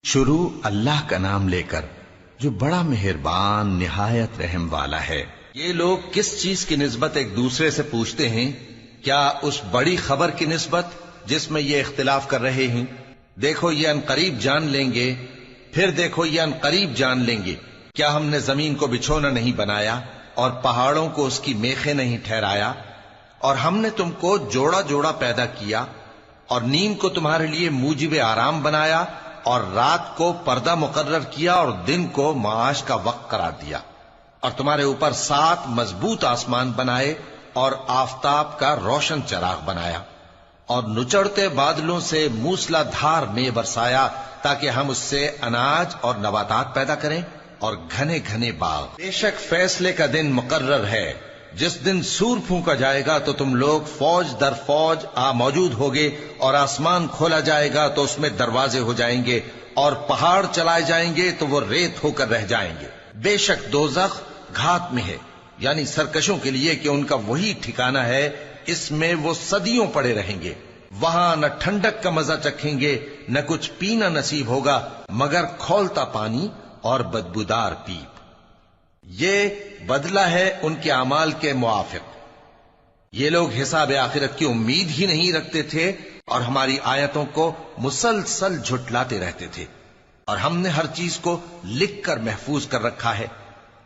شروع اللہ کا نام لے کر جو بڑا مہربان نہایت رحم والا ہے۔ یہ لوگ کس چیز کی نسبت ایک دوسرے سے پوچھتے ہیں؟ کیا اس بڑی خبر کی نسبت جس میں یہ اختلاف کر رہے ہیں؟ دیکھو یہ انقریب جان لیں گے، پھر دیکھو یہ انقریب جان لیں گے۔ کیا ہم نے زمین کو بچھونا نہیں بنایا اور پہاڑوں کو اس کی میخیں نہیں ٹھہرایا؟ اور ہم نے تم کو جوڑا جوڑا پیدا کیا اور نیند کو تمہارے لیے موجب آرام بنایا اور رات کو پردہ مقرر کیا اور دن کو معاش کا وقت قرار دیا، اور تمہارے اوپر 7 مضبوط آسمان بنائے اور آفتاب کا روشن چراغ بنایا، اور نچڑتے بادلوں سے موسلا دھار میں برسایا تاکہ ہم اس سے اناج اور نباتات پیدا کریں اور گھنے گھنے باغ۔ بے شک فیصلے کا دن مقرر ہے، جس دن سور پھونکا جائے گا تو تم لوگ فوج در فوج موجود ہوگے، اور آسمان کھولا جائے گا تو اس میں دروازے ہو جائیں گے، اور پہاڑ چلائے جائیں گے تو وہ ریت ہو کر رہ جائیں گے۔ بے شک دوزخ گھات میں ہے، یعنی سرکشوں کے لیے کہ ان کا وہی ٹھکانہ ہے، اس میں وہ صدیوں پڑے رہیں گے۔ وہاں نہ ٹھنڈک کا مزہ چکھیں گے، نہ کچھ پینا نصیب ہوگا مگر کھولتا پانی اور بدبودار پیپ۔ یہ بدلہ ہے ان کے اعمال کے موافق۔ یہ لوگ حساب آخرت کی امید ہی نہیں رکھتے تھے اور ہماری آیتوں کو مسلسل جھٹلاتے رہتے تھے، اور ہم نے ہر چیز کو لکھ کر محفوظ کر رکھا ہے۔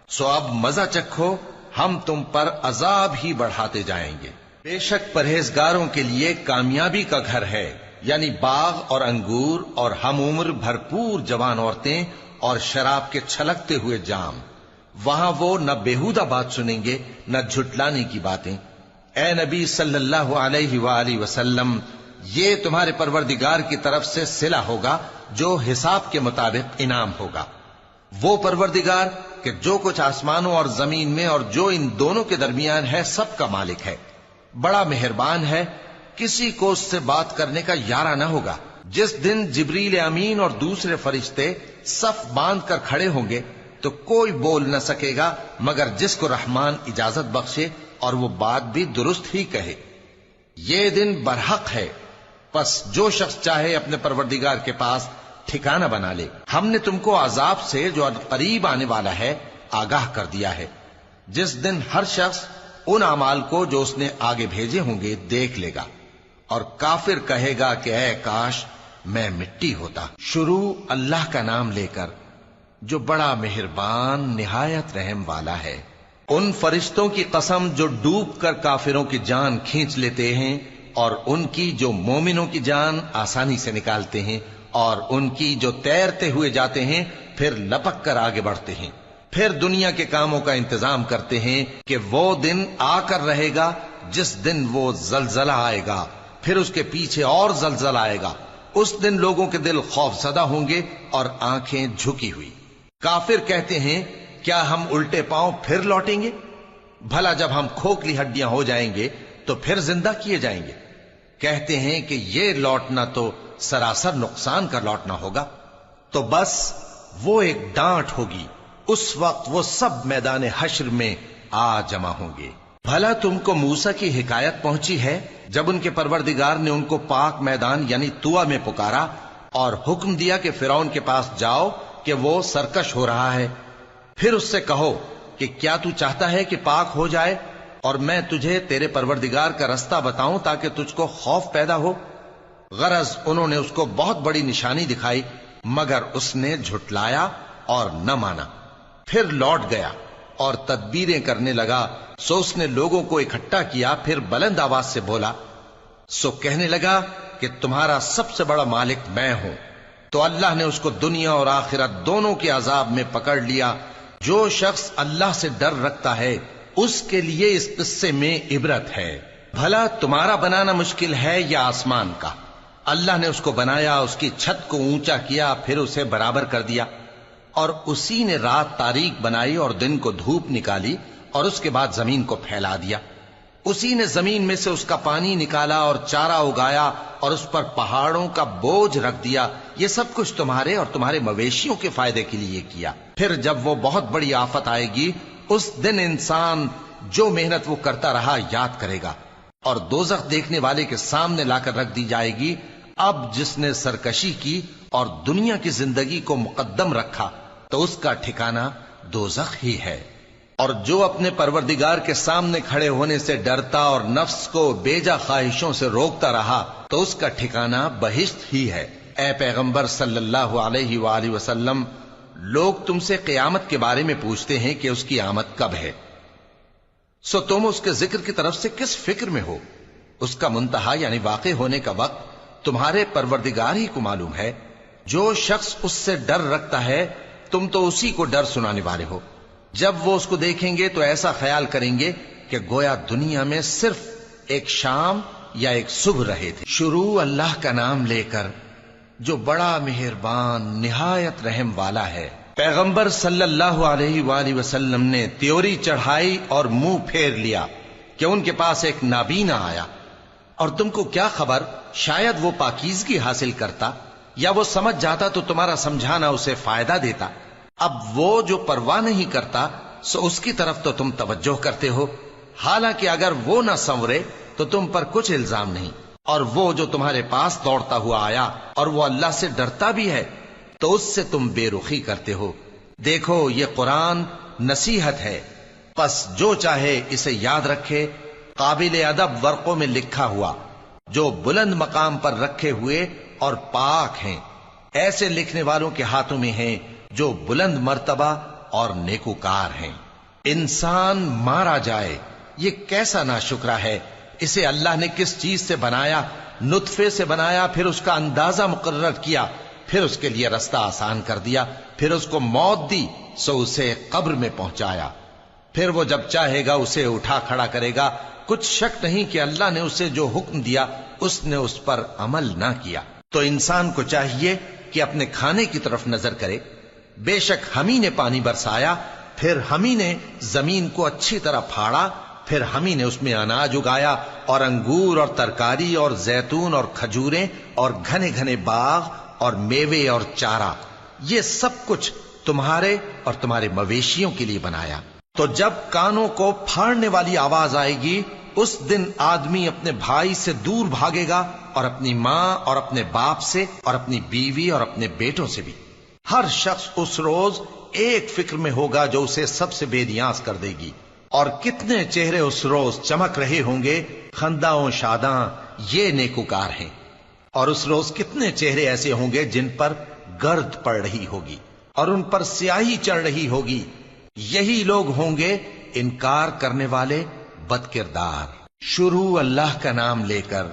سو اب مزہ چکھو، ہم تم پر عذاب ہی بڑھاتے جائیں گے۔ بے شک پرہیزگاروں کے لیے کامیابی کا گھر ہے، یعنی باغ اور انگور اور ہم عمر بھرپور جوان عورتیں اور شراب کے چھلکتے ہوئے جام۔ وہاں وہ نہ بیہودہ بات سنیں گے نہ جھٹلانے کی باتیں۔ اے نبی صلی اللہ علیہ وآلہ وسلم، یہ تمہارے پروردگار کی طرف سے صلہ ہوگا جو حساب کے مطابق انعام ہوگا۔ وہ پروردگار کہ جو کچھ آسمانوں اور زمین میں اور جو ان دونوں کے درمیان ہے سب کا مالک ہے، بڑا مہربان ہے، کسی کو اس سے بات کرنے کا یارہ نہ ہوگا۔ جس دن جبریل امین اور دوسرے فرشتے صف باندھ کر کھڑے ہوں گے تو کوئی بول نہ سکے گا مگر جس کو رحمان اجازت بخشے اور وہ بات بھی درست ہی کہے۔ یہ دن برحق ہے، پس جو شخص چاہے اپنے پروردگار کے پاس ٹھکانہ بنا لے۔ ہم نے تم کو عذاب سے جو قریب آنے والا ہے آگاہ کر دیا ہے، جس دن ہر شخص ان اعمال کو جو اس نے آگے بھیجے ہوں گے دیکھ لے گا، اور کافر کہے گا کہ اے کاش میں مٹی ہوتا۔ شروع اللہ کا نام لے کر جو بڑا مہربان نہایت رحم والا ہے۔ ان فرشتوں کی قسم جو ڈوب کر کافروں کی جان کھینچ لیتے ہیں، اور ان کی جو مومنوں کی جان آسانی سے نکالتے ہیں، اور ان کی جو تیرتے ہوئے جاتے ہیں پھر لپک کر آگے بڑھتے ہیں، پھر دنیا کے کاموں کا انتظام کرتے ہیں کہ وہ دن آ کر رہے گا جس دن وہ زلزلہ آئے گا، پھر اس کے پیچھے اور زلزلہ آئے گا۔ اس دن لوگوں کے دل خوف زدہ ہوں گے اور آنکھیں جھکی ہوئی۔ کافر کہتے ہیں کیا ہم الٹے پاؤں پھر لوٹیں گے؟ بھلا جب ہم کھوکھلی ہڈیاں ہو جائیں گے تو پھر زندہ کیے جائیں گے؟ کہتے ہیں کہ یہ لوٹنا تو سراسر نقصان کا لوٹنا ہوگا۔ تو بس وہ ایک ڈانٹ ہوگی، اس وقت وہ سب میدان حشر میں آ جمع ہوں گے۔ بھلا تم کو موسیٰ کی حکایت پہنچی ہے جب ان کے پروردگار نے ان کو پاک میدان یعنی طویٰ میں پکارا اور حکم دیا کہ فرعون کے پاس جاؤ کہ وہ سرکش ہو رہا ہے، پھر اس سے کہو کہ کیا تو چاہتا ہے کہ پاک ہو جائے اور میں تجھے تیرے پروردگار کا رستہ بتاؤں تاکہ تجھ کو خوف پیدا ہو؟ غرض انہوں نے اس کو بہت بڑی نشانی دکھائی مگر اس نے جھٹلایا اور نہ مانا، پھر لوٹ گیا اور تدبیریں کرنے لگا۔ سو اس نے لوگوں کو اکٹھا کیا، پھر بلند آواز سے بولا، سو کہنے لگا کہ تمہارا سب سے بڑا مالک میں ہوں۔ تو اللہ نے اس کو دنیا اور آخرت دونوں کے عذاب میں پکڑ لیا۔ جو شخص اللہ سے ڈر رکھتا ہے اس کے لیے اس قصے میں عبرت ہے۔ بھلا تمہارا بنانا مشکل ہے یا آسمان کا؟ اللہ نے اس کو بنایا، اس کی چھت کو اونچا کیا، پھر اسے برابر کر دیا، اور اسی نے رات تاریک بنائی اور دن کو دھوپ نکالی، اور اس کے بعد زمین کو پھیلا دیا۔ اسی نے زمین میں سے اس کا پانی نکالا اور چارہ اگایا اور اس پر پہاڑوں کا بوجھ رکھ دیا۔ یہ سب کچھ تمہارے اور تمہارے مویشیوں کے فائدے کے لیے کیا۔ پھر جب وہ بہت بڑی آفت آئے گی اس دن انسان جو محنت وہ کرتا رہا یاد کرے گا، اور دوزخ دیکھنے والے کے سامنے لا کر رکھ دی جائے گی۔ اب جس نے سرکشی کی اور دنیا کی زندگی کو مقدم رکھا تو اس کا ٹھکانہ دوزخ ہی ہے، اور جو اپنے پروردگار کے سامنے کھڑے ہونے سے ڈرتا اور نفس کو بیجا خواہشوں سے روکتا رہا تو اس کا ٹھکانہ بہشت ہی ہے۔ اے پیغمبر صلی اللہ علیہ وآلہ وسلم، لوگ تم سے قیامت کے بارے میں پوچھتے ہیں کہ اس کی آمد کب ہے، سو تم اس کے ذکر کی طرف سے کس فکر میں ہو؟ اس کا منتہا یعنی واقع ہونے کا وقت تمہارے پروردگار ہی کو معلوم ہے۔ جو شخص اس سے ڈر رکھتا ہے تم تو اسی کو ڈر سنانے والے ہو۔ جب وہ اس کو دیکھیں گے تو ایسا خیال کریں گے کہ گویا دنیا میں صرف ایک شام یا ایک صبح رہے تھے۔ شروع اللہ کا نام لے کر جو بڑا مہربان نہایت رحم والا ہے۔ پیغمبر صلی اللہ علیہ وآلہ وسلم نے تیوری چڑھائی اور منہ پھیر لیا کہ ان کے پاس ایک نابینا آیا، اور تم کو کیا خبر، شاید وہ پاکیزگی حاصل کرتا یا وہ سمجھ جاتا تو تمہارا سمجھانا اسے فائدہ دیتا۔ اب وہ جو پرواہ نہیں کرتا سو اس کی طرف تو تم توجہ کرتے ہو، حالانکہ اگر وہ نہ سنورے تو تم پر کچھ الزام نہیں۔ اور وہ جو تمہارے پاس دوڑتا ہوا آیا اور وہ اللہ سے ڈرتا بھی ہے تو اس سے تم بے رخی کرتے ہو۔ دیکھو یہ قرآن نصیحت ہے، پس جو چاہے اسے یاد رکھے۔ قابل ادب ورقوں میں لکھا ہوا، جو بلند مقام پر رکھے ہوئے اور پاک ہیں، ایسے لکھنے والوں کے ہاتھوں میں ہیں جو بلند مرتبہ اور نیکوکار ہیں۔ انسان مارا جائے، یہ کیسا ناشکرا ہے۔ اسے اللہ نے کس چیز سے بنایا؟ نطفے سے بنایا، پھر اس کا اندازہ مقرر کیا، پھر اس کے لیے رستہ آسان کر دیا، پھر اس کو موت دی سو اسے قبر میں پہنچایا، پھر وہ جب چاہے گا اسے اٹھا کھڑا کرے گا۔ کچھ شک نہیں کہ اللہ نے اسے جو حکم دیا اس نے اس پر عمل نہ کیا۔ تو انسان کو چاہیے کہ اپنے کھانے کی طرف نظر کرے۔ بے شک ہم ہی نے پانی برسایا، پھر ہم ہی نے زمین کو اچھی طرح پھاڑا، پھر ہم ہی نے اس میں اناج اگایا اور انگور اور ترکاری اور زیتون اور کھجوریں اور گھنے گھنے باغ اور میوے اور چارہ، یہ سب کچھ تمہارے اور تمہارے مویشیوں کے لیے بنایا۔ تو جب کانوں کو پھاڑنے والی آواز آئے گی اس دن آدمی اپنے بھائی سے دور بھاگے گا، اور اپنی ماں اور اپنے باپ سے اور اپنی بیوی اور اپنے بیٹوں سے بھی۔ ہر شخص اس روز ایک فکر میں ہوگا جو اسے سب سے بے نیاز کر دے گی۔ اور کتنے چہرے اس روز چمک رہے ہوں گے، خنداں و شاداں، یہ نیکوکار ہیں۔ اور اس روز کتنے چہرے ایسے ہوں گے جن پر گرد پڑ رہی ہوگی اور ان پر سیاہی چڑھ رہی ہوگی، یہی لوگ ہوں گے انکار کرنے والے بد کردار۔ شروع اللہ کا نام لے کر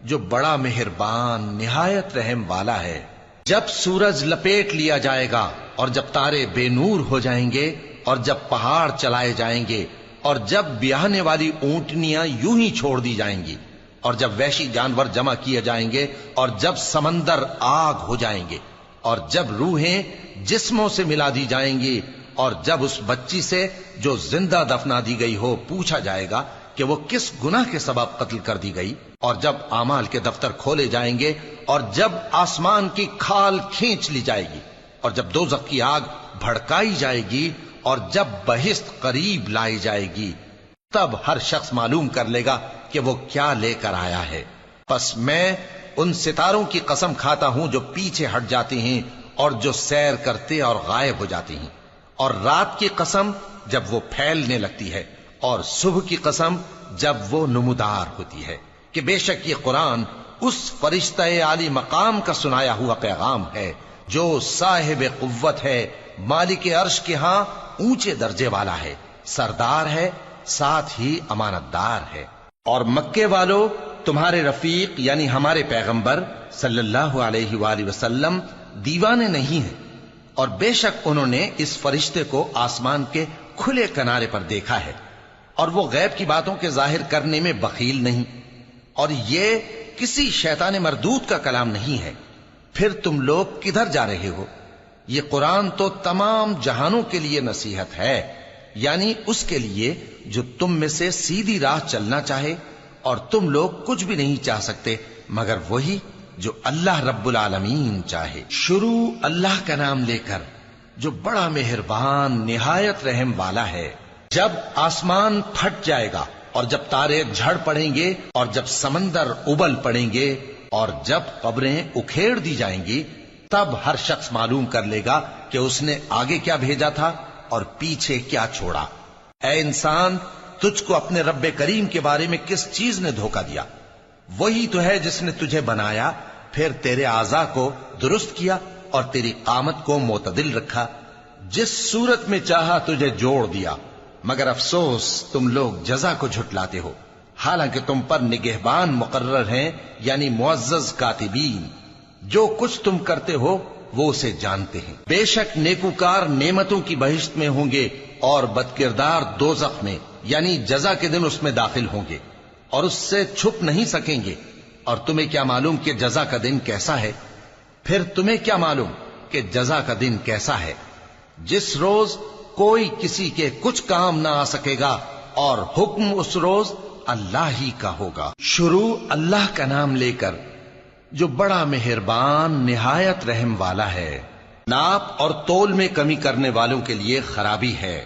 جو بڑا مہربان نہایت رحم والا ہے۔ جب سورج لپیٹ لیا جائے گا اور جب تارے بے نور ہو جائیں گے اور جب پہاڑ چلائے جائیں گے اور جب بیاہنے والی اونٹنیاں یوں ہی چھوڑ دی جائیں گی اور جب وحشی جانور جمع کیے جائیں گے اور جب سمندر آگ ہو جائیں گے اور جب روحیں جسموں سے ملا دی جائیں گی اور جب اس بچی سے جو زندہ دفنا دی گئی ہو پوچھا جائے گا کہ وہ کس گناہ کے سبب قتل کر دی گئی، اور جب اعمال کے دفتر کھولے جائیں گے اور جب آسمان کی کھال کھینچ لی جائے گی اور جب دوزخ کی آگ بھڑکائی جائے گی اور جب بہشت قریب لائی جائے گی، تب ہر شخص معلوم کر لے گا کہ وہ کیا لے کر آیا ہے۔ پس میں ان ستاروں کی قسم کھاتا ہوں جو پیچھے ہٹ جاتے ہیں اور جو سیر کرتے اور غائب ہو جاتے ہیں، اور رات کی قسم جب وہ پھیلنے لگتی ہے، اور صبح کی قسم جب وہ نمودار ہوتی ہے، کہ بے شک یہ قرآن اس فرشتہ عالی مقام کا سنایا ہوا پیغام ہے جو صاحب قوت ہے، مالک عرش کے ہاں اونچے درجے والا ہے، سردار ہے، ساتھ ہی امانت دار ہے۔ اور مکے والو، تمہارے رفیق یعنی ہمارے پیغمبر صلی اللہ علیہ وآلہ وسلم دیوانے نہیں ہیں، اور بے شک انہوں نے اس فرشتے کو آسمان کے کھلے کنارے پر دیکھا ہے، اور وہ غیب کی باتوں کے ظاہر کرنے میں بخیل نہیں، اور یہ کسی شیطان مردود کا کلام نہیں ہے۔ پھر تم لوگ کدھر جا رہے ہو؟ یہ قرآن تو تمام جہانوں کے لیے نصیحت ہے، یعنی اس کے لیے جو تم میں سے سیدھی راہ چلنا چاہے، اور تم لوگ کچھ بھی نہیں چاہ سکتے مگر وہی جو اللہ رب العالمین چاہے۔ شروع اللہ کا نام لے کر جو بڑا مہربان نہایت رحم والا ہے۔ جب آسمان پھٹ جائے گا اور جب تارے جھڑ پڑیں گے اور جب سمندر ابل پڑیں گے اور جب قبریں اکھیڑ دی جائیں گی، تب ہر شخص معلوم کر لے گا کہ اس نے آگے کیا بھیجا تھا اور پیچھے کیا چھوڑا۔ اے انسان، تجھ کو اپنے رب کریم کے بارے میں کس چیز نے دھوکہ دیا؟ وہی تو ہے جس نے تجھے بنایا، پھر تیرے اعضاء کو درست کیا اور تیری قامت کو معتدل رکھا، جس صورت میں چاہا تجھے جوڑ دیا۔ مگر افسوس تم لوگ جزا کو جھٹلاتے ہو، حالانکہ تم پر نگہبان مقرر ہیں، یعنی معزز کاتبین۔ جو کچھ تم کرتے ہو وہ اسے جانتے ہیں۔ بے شک نیکوکار نعمتوں کی بہشت میں ہوں گے اور بدکردار دوزخ میں، یعنی جزا کے دن اس میں داخل ہوں گے اور اس سے چھپ نہیں سکیں گے۔ اور تمہیں کیا معلوم کہ جزا کا دن کیسا ہے؟ پھر تمہیں کیا معلوم کہ جزا کا دن کیسا ہے، جس روز کوئی کسی کے کچھ کام نہ آ سکے گا اور حکم اس روز اللہ ہی کا ہوگا۔ شروع اللہ کا نام لے کر جو بڑا مہربان نہایت رحم والا ہے۔ ناپ اور تول میں کمی کرنے والوں کے لیے خرابی ہے۔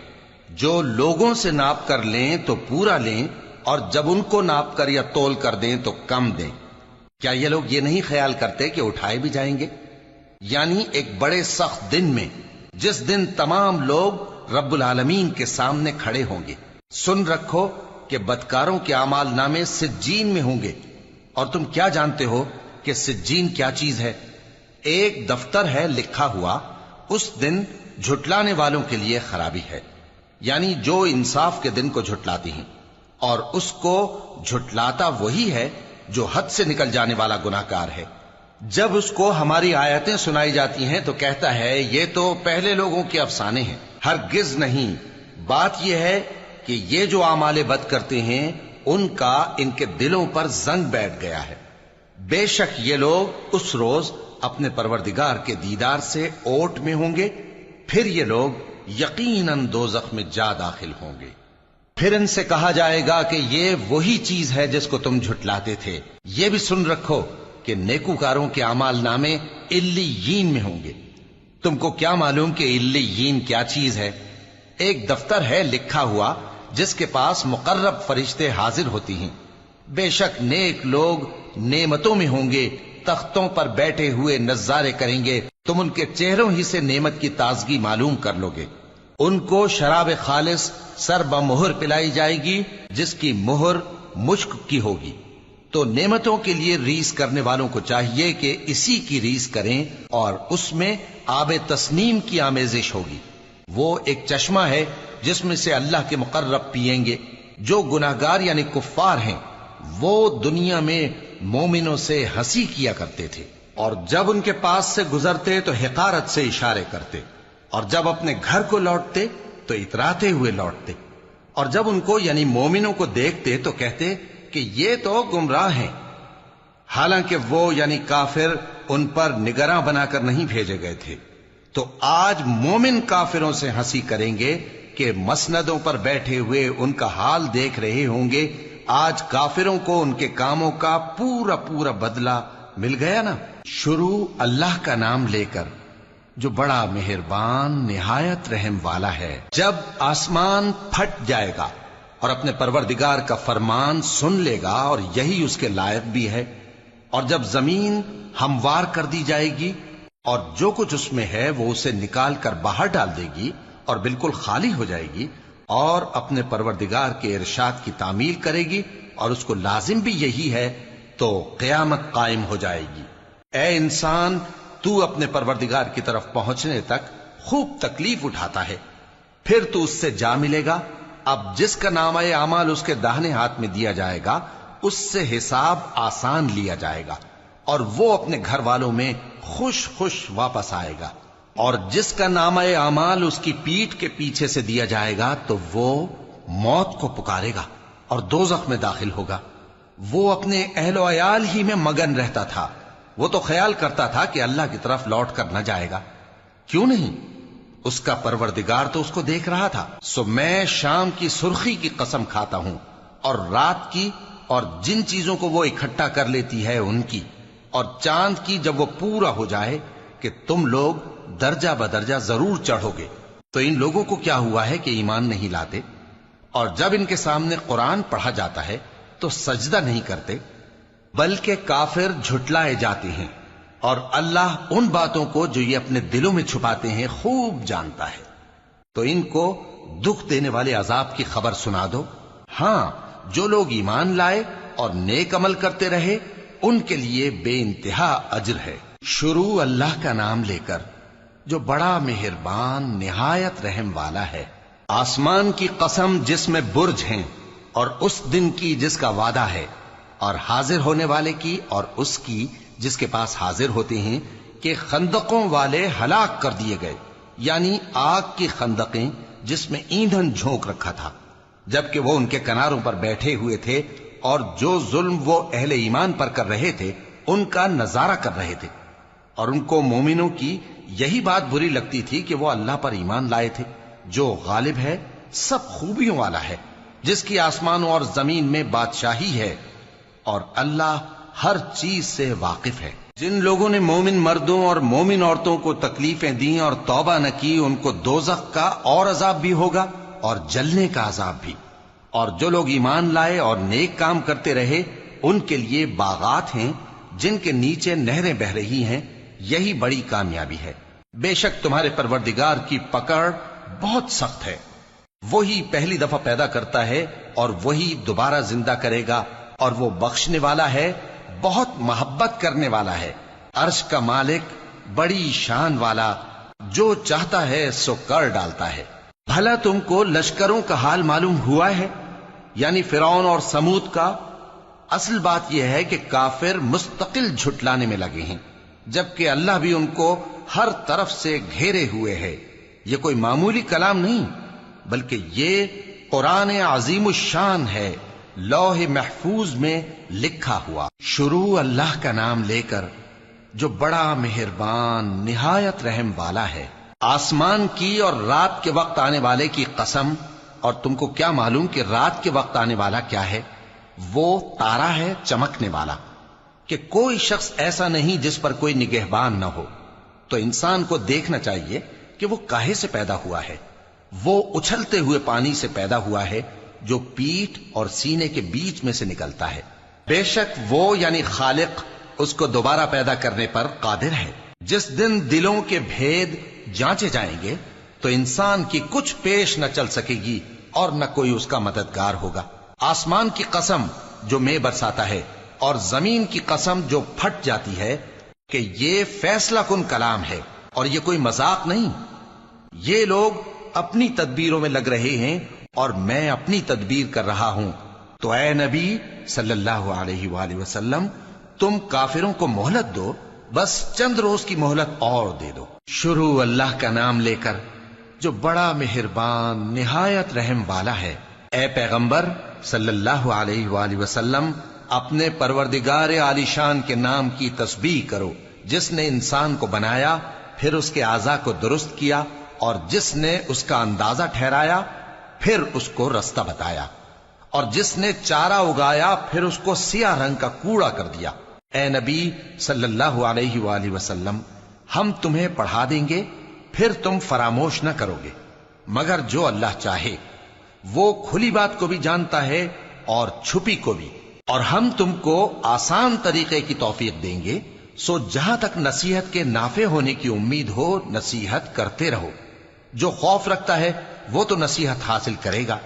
جو لوگوں سے ناپ کر لیں تو پورا لیں، اور جب ان کو ناپ کر یا تول کر دیں تو کم دیں۔ کیا یہ لوگ یہ نہیں خیال کرتے کہ اٹھائے بھی جائیں گے؟ یعنی ایک بڑے سخت دن میں، جس دن تمام لوگ رب العالمین کے سامنے کھڑے ہوں گے۔ سن رکھو کہ بدکاروں کے اعمال نامے سجین میں ہوں گے، اور تم کیا جانتے ہو کہ سجین کیا چیز ہے؟ ایک دفتر ہے لکھا ہوا، اس دن جھٹلانے والوں کے لیے خرابی ہے، یعنی جو انصاف کے دن کو جھٹلاتی ہیں، اور اس کو جھٹلاتا وہی ہے جو حد سے نکل جانے والا گناہگار ہے۔ جب اس کو ہماری آیتیں سنائی جاتی ہیں تو کہتا ہے یہ تو پہلے لوگوں کے افسانے ہیں۔ ہرگز نہیں، بات یہ ہے کہ یہ جو اعمال بد کرتے ہیں ان کا ان کے دلوں پر زنگ بیٹھ گیا ہے۔ بے شک یہ لوگ اس روز اپنے پروردگار کے دیدار سے اوٹ میں ہوں گے، پھر یہ لوگ یقیناً دوزخ میں جا داخل ہوں گے۔ پھر ان سے کہا جائے گا کہ یہ وہی چیز ہے جس کو تم جھٹلاتے تھے۔ یہ بھی سن رکھو کہ نیکوکاروں کے اعمال نامے علیین میں ہوں گے۔ تم کو کیا معلوم کہ علیین کیا چیز ہے؟ ایک دفتر ہے لکھا ہوا جس کے پاس مقرب فرشتے حاضر ہوتی ہیں۔ بے شک نیک لوگ نعمتوں میں ہوں گے، تختوں پر بیٹھے ہوئے نظارے کریں گے، تم ان کے چہروں ہی سے نعمت کی تازگی معلوم کر لو گے۔ ان کو شراب خالص سر بمہر پلائی جائے گی جس کی مہر مشک کی ہوگی۔ تو نعمتوں کے لیے ریس کرنے والوں کو چاہیے کہ اسی کی ریس کریں، اور اس میں آب تسنیم کی آمیزش ہوگی۔ وہ ایک چشمہ ہے جس میں سے اللہ کے مقرب پیئیں گے۔ جو گناہگار یعنی کفار ہیں وہ دنیا میں مومنوں سے ہنسی کیا کرتے تھے، اور جب ان کے پاس سے گزرتے تو حقارت سے اشارے کرتے، اور جب اپنے گھر کو لوٹتے تو اتراتے ہوئے لوٹتے، اور جب ان کو یعنی مومنوں کو دیکھتے تو کہتے کہ یہ تو گمراہ ہیں، حالانکہ وہ یعنی کافر ان پر نگراں بنا کر نہیں بھیجے گئے تھے۔ تو آج مومن کافروں سے ہنسی کریں گے کہ مسندوں پر بیٹھے ہوئے ان کا حال دیکھ رہے ہوں گے۔ آج کافروں کو ان کے کاموں کا پورا پورا بدلہ مل گیا نا۔ شروع اللہ کا نام لے کر جو بڑا مہربان نہایت رحم والا ہے۔ جب آسمان پھٹ جائے گا اور اپنے پروردگار کا فرمان سن لے گا، اور یہی اس کے لائق بھی ہے، اور جب زمین ہموار کر دی جائے گی اور جو کچھ اس میں ہے وہ اسے نکال کر باہر ڈال دے گی اور بالکل خالی ہو جائے گی، اور اپنے پروردگار کے ارشاد کی تعمیل کرے گی، اور اس کو لازم بھی یہی ہے، تو قیامت قائم ہو جائے گی۔ اے انسان، تو اپنے پروردگار کی طرف پہنچنے تک خوب تکلیف اٹھاتا ہے، پھر تو اس سے جا ملے گا۔ اب جس کا نامہ اعمال اس کے داہنے ہاتھ میں دیا جائے گا اس سے حساب آسان لیا جائے گا، اور وہ اپنے گھر والوں میں خوش خوش واپس آئے گا۔ اور جس کا نامہ اعمال اس کی پیٹھ کے پیچھے سے دیا جائے گا تو وہ موت کو پکارے گا اور دوزخ میں داخل ہوگا۔ وہ اپنے اہل و عیال ہی میں مگن رہتا تھا، وہ تو خیال کرتا تھا کہ اللہ کی طرف لوٹ کر نہ جائے گا، کیوں نہیں؟ اس کا پروردگار تو اس کو دیکھ رہا تھا۔ سو میں شام کی سرخی کی قسم کھاتا ہوں، اور رات کی، اور جن چیزوں کو وہ اکٹھا کر لیتی ہے ان کی، اور چاند کی جب وہ پورا ہو جائے، کہ تم لوگ درجہ بدرجہ ضرور چڑھو گے۔ تو ان لوگوں کو کیا ہوا ہے کہ ایمان نہیں لاتے؟ اور جب ان کے سامنے قرآن پڑھا جاتا ہے تو سجدہ نہیں کرتے، بلکہ کافر جھٹلائے جاتے ہیں۔ اور اللہ ان باتوں کو جو یہ اپنے دلوں میں چھپاتے ہیں خوب جانتا ہے۔ تو ان کو دکھ دینے والے عذاب کی خبر سنا دو۔ ہاں، جو لوگ ایمان لائے اور نیک عمل کرتے رہے ان کے لیے بے انتہا اجر ہے۔ شروع اللہ کا نام لے کر جو بڑا مہربان نہایت رحم والا ہے۔ آسمان کی قسم جس میں برج ہیں، اور اس دن کی جس کا وعدہ ہے، اور حاضر ہونے والے کی اور اس کی جس کے پاس حاضر ہوتے ہیں، کہ خندقوں والے ہلاک کر دیے گئے، یعنی آگ کی خندقیں جس میں ایندھن جھونک رکھا تھا، جبکہ وہ ان کے کناروں پر بیٹھے ہوئے تھے اور جو ظلم وہ اہل ایمان پر کر رہے تھے ان کا نظارہ کر رہے تھے، اور ان کو مومنوں کی یہی بات بری لگتی تھی کہ وہ اللہ پر ایمان لائے تھے جو غالب ہے، سب خوبیوں والا ہے، جس کی آسمانوں اور زمین میں بادشاہی ہے، اور اللہ ہر چیز سے واقف ہے۔ جن لوگوں نے مومن مردوں اور مومن عورتوں کو تکلیفیں دیں اور توبہ نہ کی، ان کو دوزخ کا اور عذاب بھی ہوگا اور جلنے کا عذاب بھی۔ اور جو لوگ ایمان لائے اور نیک کام کرتے رہے ان کے لیے باغات ہیں جن کے نیچے نہریں بہ رہی ہیں، یہی بڑی کامیابی ہے۔ بے شک تمہارے پروردگار کی پکڑ بہت سخت ہے، وہی پہلی دفعہ پیدا کرتا ہے اور وہی دوبارہ زندہ کرے گا، اور وہ بخشنے والا ہے، بہت محبت کرنے والا ہے، عرش کا مالک، بڑی شان والا، جو چاہتا ہے سو کر ڈالتا ہے۔ بھلا تم کو لشکروں کا حال معلوم ہوا ہے، یعنی فرعون اور سمود کا؟ اصل بات یہ ہے کہ کافر مستقل جھٹلانے میں لگے ہیں، جبکہ اللہ بھی ان کو ہر طرف سے گھیرے ہوئے ہے۔ یہ کوئی معمولی کلام نہیں، بلکہ یہ قرآن عظیم الشان ہے، لوح محفوظ میں لکھا ہوا۔ شروع اللہ کا نام لے کر جو بڑا مہربان نہایت رحم والا ہے۔ آسمان کی اور رات کے وقت آنے والے کی قسم، اور تم کو کیا معلوم کہ رات کے وقت آنے والا کیا ہے؟ وہ تارا ہے چمکنے والا، کہ کوئی شخص ایسا نہیں جس پر کوئی نگہبان نہ ہو۔ تو انسان کو دیکھنا چاہیے کہ وہ کاہے سے پیدا ہوا ہے۔ وہ اچھلتے ہوئے پانی سے پیدا ہوا ہے جو پیٹھ اور سینے کے بیچ میں سے نکلتا ہے۔ بے شک وہ یعنی خالق اس کو دوبارہ پیدا کرنے پر قادر ہے۔ جس دن دلوں کے بھید جانچے جائیں گے تو انسان کی کچھ پیش نہ چل سکے گی اور نہ کوئی اس کا مددگار ہوگا۔ آسمان کی قسم جو مے برساتا ہے، اور زمین کی قسم جو پھٹ جاتی ہے، کہ یہ فیصلہ کن کلام ہے اور یہ کوئی مذاق نہیں۔ یہ لوگ اپنی تدبیروں میں لگ رہے ہیں اور میں اپنی تدبیر کر رہا ہوں۔ تو اے نبی صلی اللہ علیہ وآلہ وسلم، تم کافروں کو مہلت دو، بس چند روز کی مہلت اور دے دو۔ شروع اللہ کا نام لے کر جو بڑا مہربان نہایت رحم والا ہے۔ اے پیغمبر صلی اللہ علیہ وآلہ وسلم، اپنے پروردگار عالی شان کے نام کی تسبیح کرو، جس نے انسان کو بنایا، پھر اس کے اعضاء کو درست کیا، اور جس نے اس کا اندازہ ٹھہرایا، پھر اس کو رستہ بتایا، اور جس نے چارہ اگایا، پھر اس کو سیاہ رنگ کا کوڑا کر دیا۔ اے نبی صلی اللہ علیہ وآلہ وسلم، ہم تمہیں پڑھا دیں گے، پھر تم فراموش نہ کرو گے، مگر جو اللہ چاہے۔ وہ کھلی بات کو بھی جانتا ہے اور چھپی کو بھی، اور ہم تم کو آسان طریقے کی توفیق دیں گے، سو جہاں تک نصیحت کے نافع ہونے کی امید ہو نصیحت کرتے رہو۔ جو خوف رکھتا ہے وہ تو نصیحت حاصل کرے گا،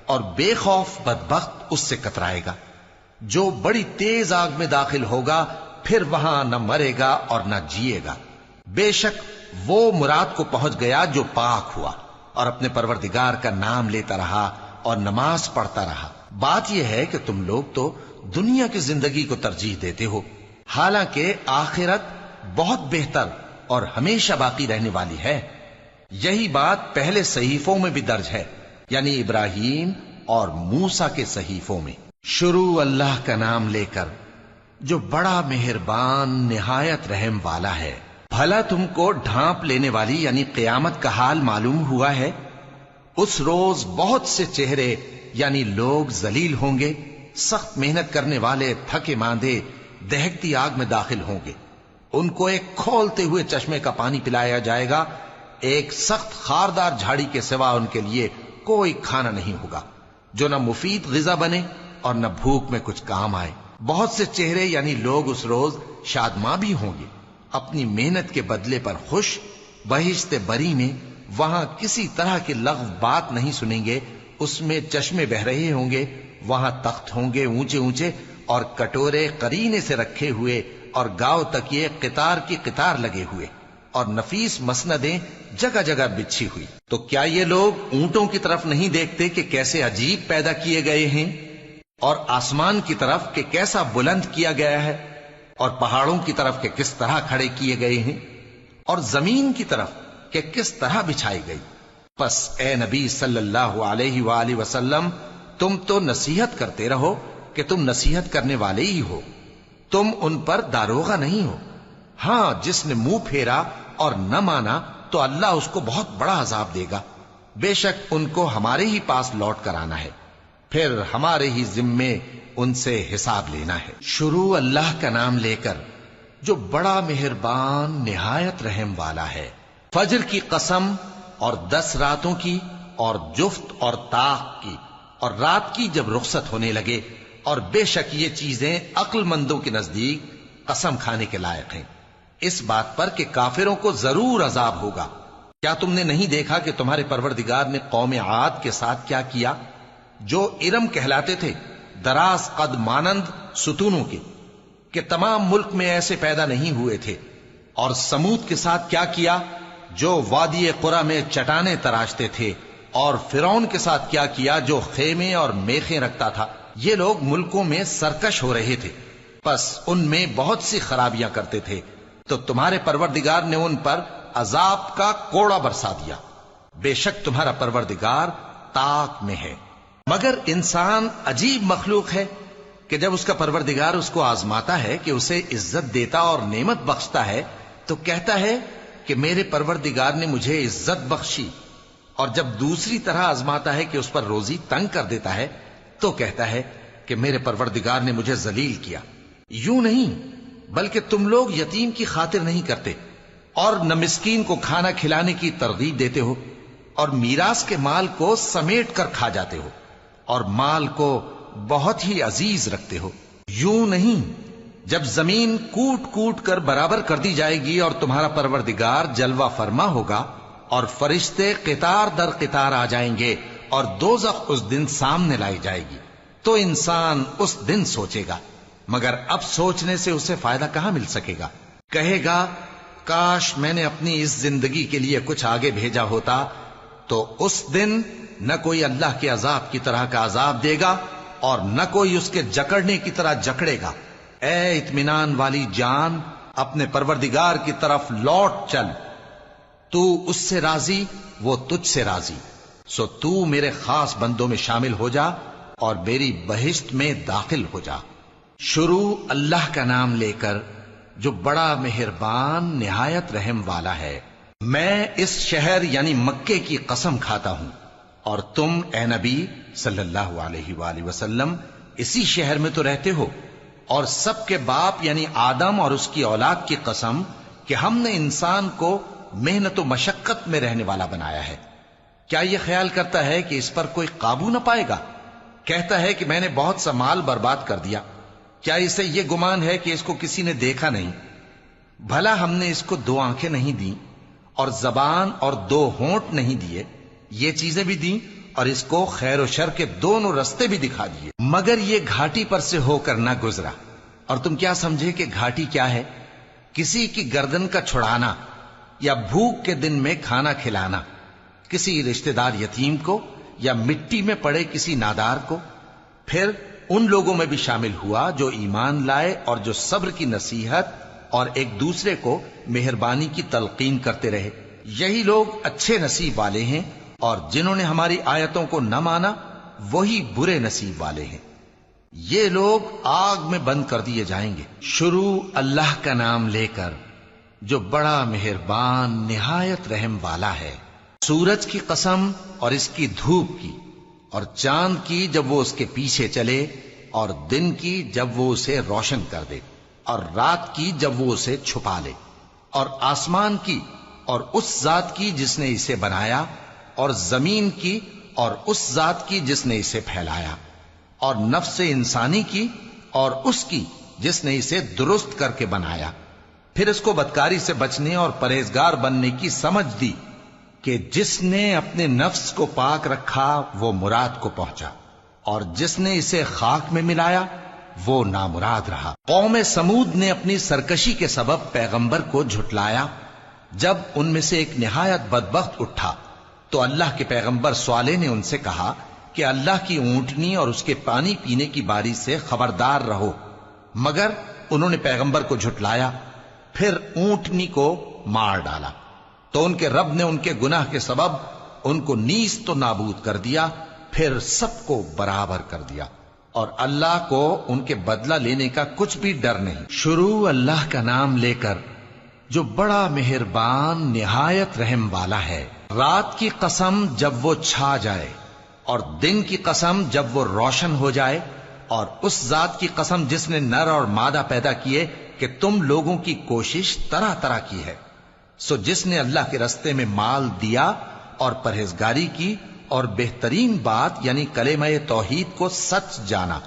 اور بے خوف بدبخت اس سے کترائے گا۔ جو بڑی تیز آگ میں داخل ہوگا، پھر وہاں نہ مرے گا اور نہ جیے گا۔ بے شک وہ مراد کو پہنچ گیا جو پاک ہوا اور اپنے پروردگار کا نام لیتا رہا اور نماز پڑھتا رہا۔ بات یہ ہے کہ تم لوگ تو دنیا کی زندگی کو ترجیح دیتے ہو، حالانکہ آخرت بہت بہتر اور ہمیشہ باقی رہنے والی ہے۔ یہی بات پہلے صحیفوں میں بھی درج ہے، یعنی ابراہیم اور موسیٰ کے صحیفوں میں۔ شروع اللہ کا نام لے کر جو بڑا مہربان نہایت رحم والا ہے۔ بھلا تم کو ڈھانپ لینے والی یعنی قیامت کا حال معلوم ہوا ہے؟ اس روز بہت سے چہرے یعنی لوگ ذلیل ہوں گے، سخت محنت کرنے والے تھکے ماندے دہکتی آگ میں داخل ہوں گے۔ ان کو ایک کھولتے ہوئے چشمے کا پانی پلایا جائے گا، ایک سخت خاردار جھاڑی کے سوا ان کے لیے کوئی کھانا نہیں ہوگا جو نہ مفید غذا بنے اور نہ بھوک میں کچھ کام آئے۔ بہت سے چہرے یعنی لوگ اس روز شادماں بھی ہوں گے، اپنی محنت کے بدلے پر خوش بہشت بری میں وہاں کسی طرح کی لغو بات نہیں سنیں گے، اس میں چشمے بہ رہے ہوں گے، وہاں تخت ہوں گے اونچے اونچے اور کٹورے قرینے سے رکھے ہوئے اور گاؤ تکیے قطار کی قطار لگے ہوئے اور نفیس مسندیں جگہ جگہ بچھی ہوئی۔ تو کیا یہ لوگ اونٹوں کی طرف نہیں دیکھتے کہ کیسے عجیب پیدا کیے گئے ہیں، اور آسمان کی طرف کہ کیسا بلند کیا گیا ہے، اور پہاڑوں کی طرف کہ کس طرح کھڑے کیے گئے ہیں، اور زمین کی طرف کہ کس طرح بچھائی گئی؟ پس اے نبی صلی اللہ علیہ وآلہ وسلم، تم تو نصیحت کرتے رہو کہ تم نصیحت کرنے والے ہی ہو، تم ان پر داروغہ نہیں ہو۔ ہاں، جس نے منہ پھیرا اور نہ مانا تو اللہ اس کو بہت بڑا عذاب دے گا، بے شک ان کو ہمارے ہی پاس لوٹ کر آنا ہے، پھر ہمارے ہی ذمے ان سے حساب لینا ہے۔ شروع اللہ کا نام لے کر جو بڑا مہربان نہایت رحم والا ہے۔ فجر کی قسم اور 10 راتوں کی اور جفت اور طاق کی اور رات کی جب رخصت ہونے لگے، اور بے شک یہ چیزیں عقل مندوں کے نزدیک قسم کھانے کے لائق ہیں، اس بات پر کہ کافروں کو ضرور عذاب ہوگا۔ کیا تم نے نہیں دیکھا کہ تمہارے پروردگار نے قوم عاد کے ساتھ کیا کیا، جو ارم کہلاتے تھے، دراز قد مانند ستونوں کے، کہ تمام ملک میں ایسے پیدا نہیں ہوئے تھے؟ اور سمود کے ساتھ کیا کیا، جو وادی قرا میں چٹانیں تراشتے تھے؟ اور فرعون کے ساتھ کیا کیا، جو خیمے اور میخیں رکھتا تھا؟ یہ لوگ ملکوں میں سرکش ہو رہے تھے، پس ان میں بہت سی خرابیاں کرتے تھے، تو تمہارے پروردگار نے ان پر عذاب کا کوڑا برسا دیا۔ بے شک تمہارا پروردگار طاق میں ہے۔ مگر انسان عجیب مخلوق ہے کہ جب اس کا پروردگار اس کو آزماتا ہے کہ اسے عزت دیتا اور نعمت بخشتا ہے تو کہتا ہے کہ میرے پروردگار نے مجھے عزت بخشی، اور جب دوسری طرح آزماتا ہے کہ اس پر روزی تنگ کر دیتا ہے تو کہتا ہے کہ میرے پروردگار نے مجھے ذلیل کیا۔ یوں نہیں، بلکہ تم لوگ یتیم کی خاطر نہیں کرتے، اور نہ مسکین کو کھانا کھلانے کی ترغیب دیتے ہو، اور میراث کے مال کو سمیٹ کر کھا جاتے ہو، اور مال کو بہت ہی عزیز رکھتے ہو۔ یوں نہیں، جب زمین کوٹ کوٹ کر برابر کر دی جائے گی اور تمہارا پروردگار جلوہ فرما ہوگا اور فرشتے قطار در قطار آ جائیں گے اور دوزخ اس دن سامنے لائی جائے گی، تو انسان اس دن سوچے گا، مگر اب سوچنے سے اسے فائدہ کہاں مل سکے گا؟ کہے گا کاش میں نے اپنی اس زندگی کے لیے کچھ آگے بھیجا ہوتا، تو اس دن نہ کوئی اللہ کے عذاب کی طرح کا عذاب دے گا اور نہ کوئی اس کے جکڑنے کی طرح جکڑے گا۔ اے اطمینان والی جان، اپنے پروردگار کی طرف لوٹ چل، تو اس سے راضی، وہ تجھ سے راضی، سو تو میرے خاص بندوں میں شامل ہو جا اور میری بہشت میں داخل ہو جا۔ شروع اللہ کا نام لے کر جو بڑا مہربان نہایت رحم والا ہے۔ میں اس شہر یعنی مکے کی قسم کھاتا ہوں، اور تم اے نبی صلی اللہ علیہ وآلہ وسلم اسی شہر میں تو رہتے ہو، اور سب کے باپ یعنی آدم اور اس کی اولاد کی قسم کہ ہم نے انسان کو محنت و مشقت میں رہنے والا بنایا ہے۔ کیا یہ خیال کرتا ہے کہ اس پر کوئی قابو نہ پائے گا؟ کہتا ہے کہ میں نے بہت سا مال برباد کر دیا۔ کیا اسے یہ گمان ہے کہ اس کو کسی نے دیکھا نہیں؟ بھلا ہم نے اس کو 2 آنکھیں نہیں دیں اور زبان اور 2 ہونٹ نہیں دیے؟ یہ چیزیں بھی دیں اور اس کو خیر و شر کے دونوں رستے بھی دکھا دیے، مگر یہ گھاٹی پر سے ہو کر نہ گزرا۔ اور تم کیا سمجھے کہ گھاٹی کیا ہے؟ کسی کی گردن کا چھڑانا، یا بھوک کے دن میں کھانا کھلانا، کسی رشتہ دار یتیم کو، یا مٹی میں پڑے کسی نادار کو۔ پھر ان لوگوں میں بھی شامل ہوا جو ایمان لائے اور جو صبر کی نصیحت اور ایک دوسرے کو مہربانی کی تلقین کرتے رہے۔ یہی لوگ اچھے نصیب والے ہیں، اور جنہوں نے ہماری آیتوں کو نہ مانا وہی برے نصیب والے ہیں۔ یہ لوگ آگ میں بند کر دیے جائیں گے۔ شروع اللہ کا نام لے کر جو بڑا مہربان نہایت رحم والا ہے۔ سورج کی قسم اور اس کی دھوپ کی، اور چاند کی جب وہ اس کے پیچھے چلے، اور دن کی جب وہ اسے روشن کر دے، اور رات کی جب وہ اسے چھپا لے، اور آسمان کی اور اس ذات کی جس نے اسے بنایا، اور زمین کی اور اس ذات کی جس نے اسے پھیلایا، اور نفس انسانی کی اور اس کی جس نے اسے درست کر کے بنایا۔ پھر اس کو بدکاری سے بچنے اور پرہیزگار بننے کی سمجھ دی کہ جس نے اپنے نفس کو پاک رکھا وہ مراد کو پہنچا، اور جس نے اسے خاک میں ملایا وہ نامراد رہا۔ قوم سمود نے اپنی سرکشی کے سبب پیغمبر کو جھٹلایا۔ جب ان میں سے ایک نہایت بدبخت اٹھا تو اللہ کے پیغمبر صالح نے ان سے کہا کہ اللہ کی اونٹنی اور اس کے پانی پینے کی باری سے خبردار رہو، مگر انہوں نے پیغمبر کو جھٹلایا، پھر اونٹنی کو مار ڈالا تو ان کے رب نے ان کے گناہ کے سبب ان کو نیست و نابود کر دیا، پھر سب کو برابر کر دیا، اور اللہ کو ان کے بدلہ لینے کا کچھ بھی ڈر نہیں۔ شروع اللہ کا نام لے کر جو بڑا مہربان نہایت رحم والا ہے۔ رات کی قسم جب وہ چھا جائے، اور دن کی قسم جب وہ روشن ہو جائے، اور اس ذات کی قسم جس نے نر اور مادہ پیدا کیے کہ تم لوگوں کی کوشش طرح طرح کی ہے۔ سو جس نے اللہ کے رستے میں مال دیا اور پرہیزگاری کی اور بہترین بات یعنی کلمہ توحید کو سچ جانا،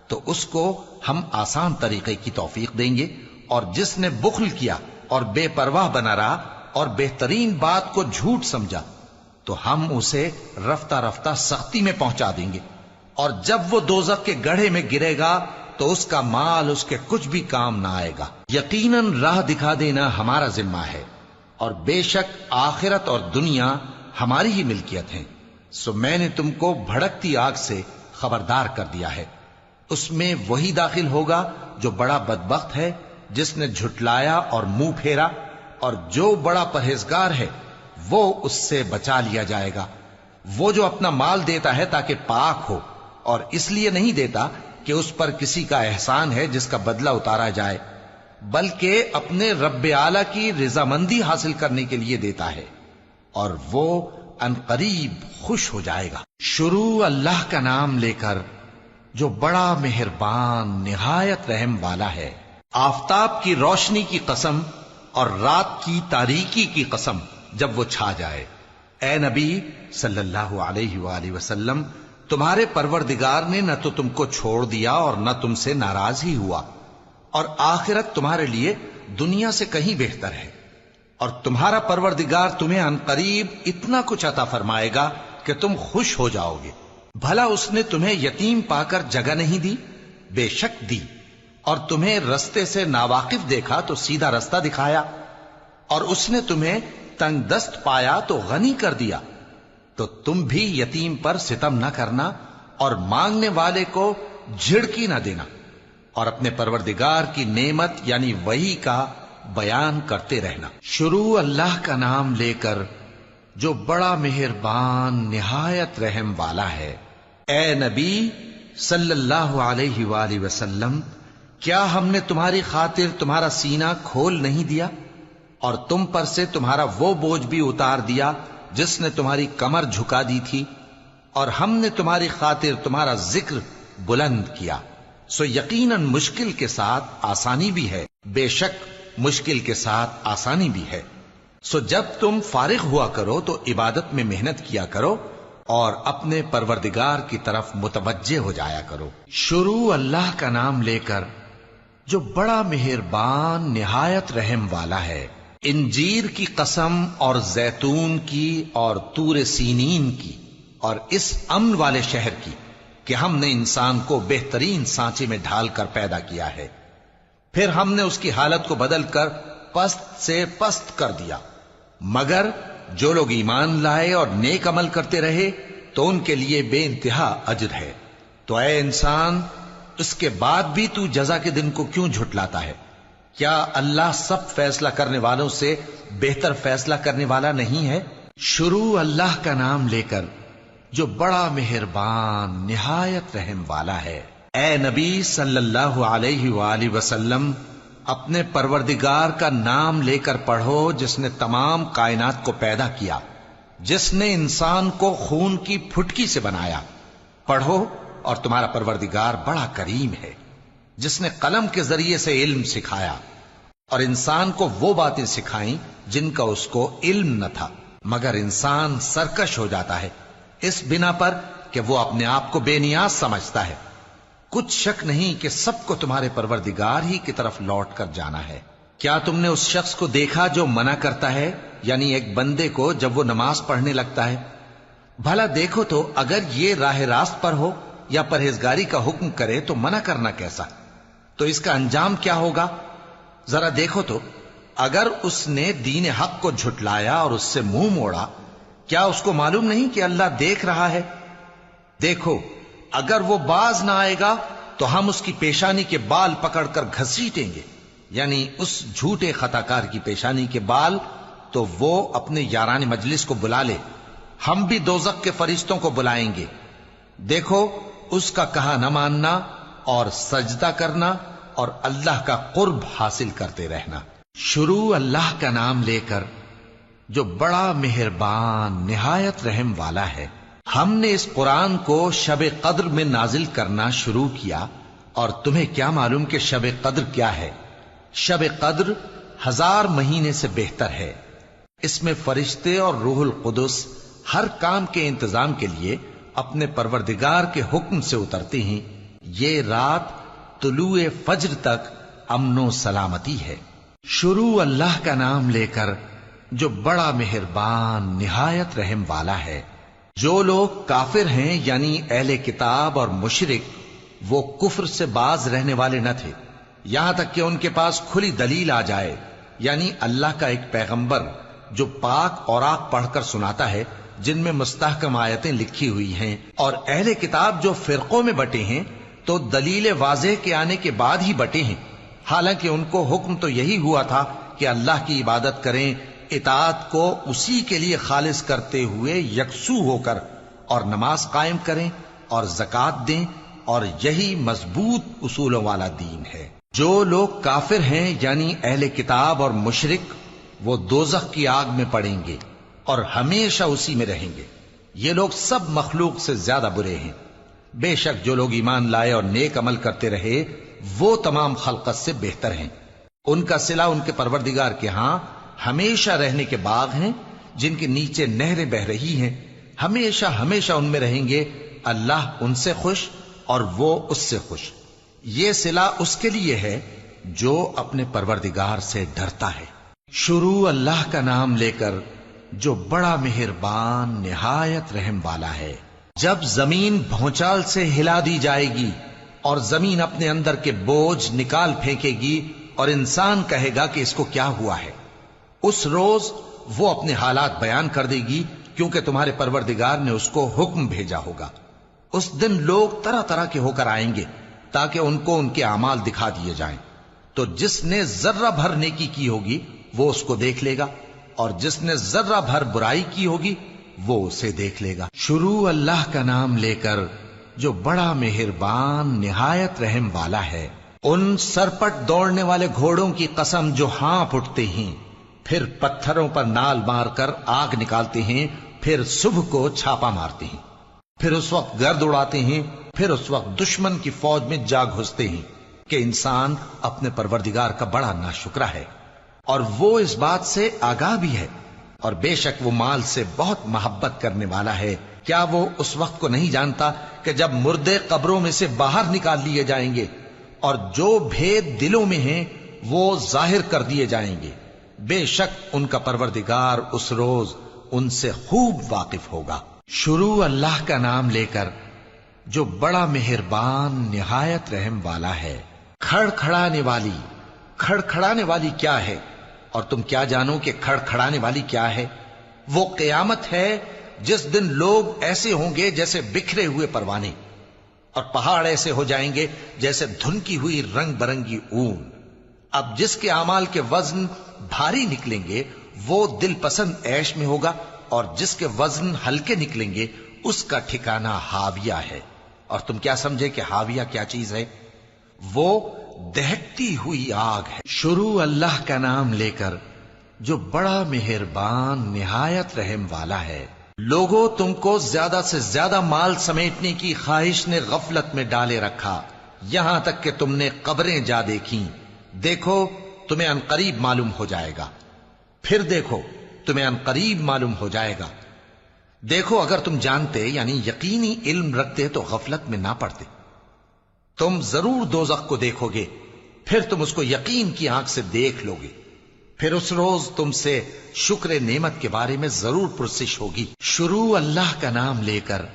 تو اس کو ہم آسان طریقے کی توفیق دیں گے، اور جس نے بخل کیا اور بے پرواہ بنا رہا اور بہترین بات کو جھوٹ سمجھا، تو ہم اسے رفتہ رفتہ سختی میں پہنچا دیں گے، اور جب وہ دوزخ کے گڑھے میں گرے گا تو اس کا مال اس کے کچھ بھی کام نہ آئے گا۔ یقیناً راہ دکھا دینا ہمارا ذمہ ہے، اور بے شک آخرت اور دنیا ہماری ہی ملکیت ہیں۔ سو میں نے تم کو بھڑکتی آگ سے خبردار کر دیا ہے، اس میں وہی داخل ہوگا جو بڑا بدبخت ہے، جس نے جھٹلایا اور منہ پھیرا، اور جو بڑا پرہیزگار ہے وہ اس سے بچا لیا جائے گا۔ وہ جو اپنا مال دیتا ہے تاکہ پاک ہو، اور اس لیے نہیں دیتا کہ اس پر کسی کا احسان ہے جس کا بدلہ اتارا جائے، بلکہ اپنے رب اعلی کی رضامندی حاصل کرنے کے لیے دیتا ہے، اور وہ ان قریب خوش ہو جائے گا۔ شروع اللہ کا نام لے کر جو بڑا مہربان نہایت رحم والا ہے۔ آفتاب کی روشنی کی قسم اور رات کی تاریکی کی قسم جب وہ چھا جائے۔ اے نبی صلی اللہ علیہ وآلہ وسلم، تمہارے پروردگار نے نہ تو تم کو چھوڑ دیا اور نہ تم سے ناراض ہی ہوا، اور آخرت تمہارے لیے دنیا سے کہیں بہتر ہے، اور تمہارا پروردگار تمہیں عنقریب اتنا کچھ عطا فرمائے گا کہ تم خوش ہو جاؤ گے۔ بھلا اس نے تمہیں یتیم پا کر جگہ نہیں دی؟ بے شک دی، اور تمہیں رستے سے ناواقف دیکھا تو سیدھا رستہ دکھایا، اور اس نے تمہیں تنگ دست پایا تو غنی کر دیا۔ تو تم بھی یتیم پر ستم نہ کرنا، اور مانگنے والے کو جھڑکی نہ دینا، اور اپنے پروردگار کی نعمت یعنی وحی کا بیان کرتے رہنا۔ شروع اللہ کا نام لے کر جو بڑا مہربان نہایت رحم والا ہے۔ اے نبی صلی اللہ علیہ وآلہ وسلم، کیا ہم نے تمہاری خاطر تمہارا سینہ کھول نہیں دیا، اور تم پر سے تمہارا وہ بوجھ بھی اتار دیا جس نے تمہاری کمر جھکا دی تھی، اور ہم نے تمہاری خاطر تمہارا ذکر بلند کیا۔ سو یقیناً مشکل کے ساتھ آسانی بھی ہے، بے شک مشکل کے ساتھ آسانی بھی ہے۔ سو جب تم فارغ ہوا کرو تو عبادت میں محنت کیا کرو، اور اپنے پروردگار کی طرف متوجہ ہو جایا کرو۔ شروع اللہ کا نام لے کر جو بڑا مہربان نہایت رحم والا ہے۔ انجیر کی قسم، اور زیتون کی، اور طور سینین کی، اور اس امن والے شہر کی کہ ہم نے انسان کو بہترین سانچے میں ڈھال کر پیدا کیا ہے، پھر ہم نے اس کی حالت کو بدل کر پست سے پست کر دیا، مگر جو لوگ ایمان لائے اور نیک عمل کرتے رہے تو ان کے لیے بے انتہا اجر ہے۔ تو اے انسان، اس کے بعد بھی تو جزا کے دن کو کیوں جھٹلاتا ہے؟ کیا اللہ سب فیصلہ کرنے والوں سے بہتر فیصلہ کرنے والا نہیں ہے؟ شروع اللہ کا نام لے کر جو بڑا مہربان نہایت رحم والا ہے۔ اے نبی صلی اللہ علیہ وآلہ وسلم، اپنے پروردگار کا نام لے کر پڑھو جس نے تمام کائنات کو پیدا کیا، جس نے انسان کو خون کی پھٹکی سے بنایا۔ پڑھو، اور تمہارا پروردگار بڑا کریم ہے، جس نے قلم کے ذریعے سے علم سکھایا، اور انسان کو وہ باتیں سکھائیں جن کا اس کو علم نہ تھا، مگر انسان سرکش ہو جاتا ہے اس بنا پر کہ وہ اپنے آپ کو بے نیاز سمجھتا ہے۔ کچھ شک نہیں کہ سب کو تمہارے پروردگار ہی کی طرف لوٹ کر جانا ہے۔ کیا تم نے اس شخص کو دیکھا جو منع کرتا ہے، یعنی ایک بندے کو جب وہ نماز پڑھنے لگتا ہے؟ بھلا دیکھو تو اگر یہ راہ راست پر ہو یا پرہیزگاری کا حکم کرے تو منع کرنا کیسا؟ تو اس کا انجام کیا ہوگا؟ ذرا دیکھو تو اگر اس نے دین حق کو جھٹلایا اور اس سے منہ موڑا، کیا اس کو معلوم نہیں کہ اللہ دیکھ رہا ہے؟ دیکھو اگر وہ باز نہ آئے گا تو ہم اس کی پیشانی کے بال پکڑ کر گھسیٹیں گے، یعنی اس جھوٹے خطا کار کی پیشانی کے بال، تو وہ اپنے یاران مجلس کو بلا لے، ہم بھی دوزخ کے فرشتوں کو بلائیں گے۔ دیکھو اس کا کہا نہ ماننا اور سجدہ کرنا اور اللہ کا قرب حاصل کرتے رہنا۔ شروع اللہ کا نام لے کر جو بڑا مہربان نہایت رحم والا ہے۔ ہم نے اس قرآن کو شب قدر میں نازل کرنا شروع کیا، اور تمہیں کیا معلوم کہ شب قدر کیا ہے؟ شب قدر 1000 مہینے سے بہتر ہے۔ اس میں فرشتے اور روح القدس ہر کام کے انتظام کے لیے اپنے پروردگار کے حکم سے اترتے ہیں۔ یہ رات طلوع فجر تک امن و سلامتی ہے۔ شروع اللہ کا نام لے کر جو بڑا مہربان نہایت رحم والا ہے۔ جو لوگ کافر ہیں یعنی اہل کتاب اور مشرک، وہ کفر سے باز رہنے والے نہ تھے یہاں تک کہ ان کے پاس کھلی دلیل آ جائے، یعنی اللہ کا ایک پیغمبر جو پاک اوراق پڑھ کر سناتا ہے جن میں مستحکم آیتیں لکھی ہوئی ہیں، اور اہل کتاب جو فرقوں میں بٹے ہیں تو دلیل واضح کے آنے کے بعد ہی بٹے ہیں، حالانکہ ان کو حکم تو یہی ہوا تھا کہ اللہ کی عبادت کریں، اطاعت کو اسی کے لیے خالص کرتے ہوئے یکسو ہو کر، اور نماز قائم کریں اور زکوٰۃ دیں، اور یہی مضبوط اصولوں والا دین ہے۔ جو لوگ کافر ہیں یعنی اہل کتاب اور مشرک، وہ دوزخ کی آگ میں پڑیں گے اور ہمیشہ اسی میں رہیں گے۔ یہ لوگ سب مخلوق سے زیادہ برے ہیں۔ بے شک جو لوگ ایمان لائے اور نیک عمل کرتے رہے وہ تمام خلقت سے بہتر ہیں۔ ان کا صلہ ان کے پروردگار کے ہاں ہمیشہ رہنے کے باغ ہیں جن کے نیچے نہریں بہ رہی ہیں، ہمیشہ ہمیشہ ان میں رہیں گے۔ اللہ ان سے خوش اور وہ اس سے خوش۔ یہ صلہ اس کے لیے ہے جو اپنے پروردگار سے ڈرتا ہے۔ شروع اللہ کا نام لے کر جو بڑا مہربان نہایت رحم والا ہے۔ جب زمین بھونچال سے ہلا دی جائے گی اور زمین اپنے اندر کے بوجھ نکال پھینکے گی اور انسان کہے گا کہ اس کو کیا ہوا ہے، اس روز وہ اپنے حالات بیان کر دے گی، کیونکہ تمہارے پروردگار نے اس کو حکم بھیجا ہوگا۔ اس دن لوگ طرح طرح کے ہو کر آئیں گے تاکہ ان کو ان کے اعمال دکھا دیے جائیں، تو جس نے ذرہ بھر نیکی کی ہوگی وہ اس کو دیکھ لے گا، اور جس نے ذرہ بھر برائی کی ہوگی وہ اسے دیکھ لے گا۔ شروع اللہ کا نام لے کر جو بڑا مہربان نہایت رحم والا ہے۔ ان سرپٹ دوڑنے والے گھوڑوں کی قسم جو ہانپ اٹھتے ہیں، پھر پتھروں پر نال مار کر آگ نکالتے ہیں، پھر صبح کو چھاپا مارتے ہیں، پھر اس وقت گرد اڑاتے ہیں، پھر اس وقت دشمن کی فوج میں جا گھستے ہیں کہ انسان اپنے پروردگار کا بڑا ناشکرا ہے، اور وہ اس بات سے آگاہ بھی ہے، اور بے شک وہ مال سے بہت محبت کرنے والا ہے۔ کیا وہ اس وقت کو نہیں جانتا کہ جب مردے قبروں میں سے باہر نکال لیے جائیں گے اور جو بھید دلوں میں ہیں وہ ظاہر کر دیے جائیں گے، بے شک ان کا پروردگار اس روز ان سے خوب واقف ہوگا۔ شروع اللہ کا نام لے کر جو بڑا مہربان نہایت رحم والا ہے۔ کھڑکھڑانے والی، کھڑکھڑانے والی کیا ہے؟ اور تم کیا جانو کہ کھڑکھڑانے والی کیا ہے؟ وہ قیامت ہے جس دن لوگ ایسے ہوں گے جیسے بکھرے ہوئے پروانے، اور پہاڑ ایسے ہو جائیں گے جیسے دھنکی ہوئی رنگ برنگی اون۔ اب جس کے اعمال کے وزن بھاری نکلیں گے وہ دل پسند عیش میں ہوگا، اور جس کے وزن ہلکے نکلیں گے اس کا ٹھکانہ ہاویہ ہے۔ اور تم کیا سمجھے کہ ہاویہ کیا چیز ہے؟ وہ دہکتی ہوئی آگ ہے۔ شروع اللہ کا نام لے کر جو بڑا مہربان نہایت رحم والا ہے۔ لوگوں، تم کو زیادہ سے زیادہ مال سمیٹنے کی خواہش نے غفلت میں ڈالے رکھا، یہاں تک کہ تم نے قبریں جا دیکھیں۔ دیکھو تمہیں عنقریب معلوم ہو جائے گا، پھر دیکھو تمہیں عنقریب معلوم ہو جائے گا۔ دیکھو اگر تم جانتے یعنی یقینی علم رکھتے تو غفلت میں نہ پڑتے۔ تم ضرور دوزخ کو دیکھو گے، پھر تم اس کو یقین کی آنکھ سے دیکھ لو گے، پھر اس روز تم سے شکر نعمت کے بارے میں ضرور پرسش ہوگی۔ شروع اللہ کا نام لے کر